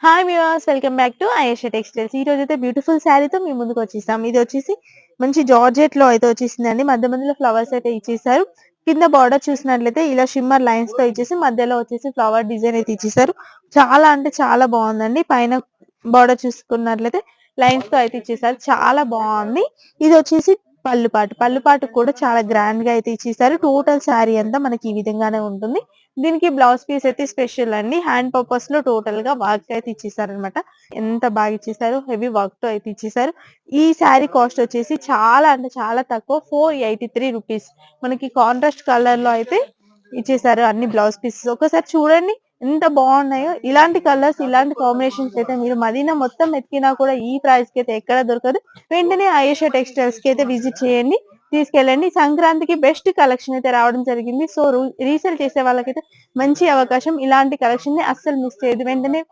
Hi viewers, welcome back to Ayesha textiles. ఈ రోజైతే beautiful శారీతో మీ ముందుకు వచ్చేసాం. ఇది వచ్చేసి మంచి జార్జెట్ లో అయితే వచ్చేసిందండి. మధ్య మధ్యలో ఫ్లవర్స్ అయితే ఇచ్చేసారు. కింద బార్డర్ చూసినట్లయితే ఇలా షిమ్మర్ లైన్స్ తో ఇచ్చేసి మధ్యలో వచ్చేసి ఫ్లవర్ డిజైన్ అయితే ఇచ్చేసారు. చాలా అంటే చాలా బాగుందండి. పైన బార్డర్ చూసుకున్నట్లయితే లైన్స్ తో అయితే ఇచ్చేసారు. చాలా బాగుంది. ఇది వచ్చేసి పళ్ళు పాటు కూడా చాలా గ్రాండ్ గా అయితే ఇచ్చేసారు. టోటల్ శారీ అంతా మనకి ఈ విధంగానే ఉంటుంది. దీనికి బ్లౌజ్ పీస్ అయితే స్పెషల్ అండి. హ్యాండ్ పర్పస్ లో టోటల్ గా వర్క్ అయితే ఇచ్చేసారు అనమాట. ఎంత బాగా ఇచ్చేసారు. హెవీ వర్క్ తో అయితే ఇచ్చేసారు. ఈ శారీ కాస్ట్ వచ్చేసి చాలా అంటే చాలా తక్కువ, 483 రూపీస్. మనకి కాంట్రాస్ట్ కలర్ లో అయితే ఇచ్చేసారు అన్ని బ్లౌజ్ పీసెస్. ఒకసారి చూడండి ఎంత బాగున్నాయో. ఇలాంటి కలర్స్, ఇలాంటి కాంబినేషన్స్ అయితే మీరు మదీనా మొత్తం ఎతికినా కూడా ఈ ప్రైస్ కి అయితే ఎక్కడ దొరకదు. వెంటనే ఆయేషా టెక్స్టైల్స్ కి అయితే విజిట్ చేయండి, తీసుకెళ్ళండి. సంక్రాంతికి బెస్ట్ కలెక్షన్ అయితే రావడం జరిగింది. సో రీసేల్ చేసే వాళ్ళకైతే మంచి అవకాశం. ఇలాంటి కలెక్షన్ ని అస్సలు మిస్ చేయదు. వెంటనే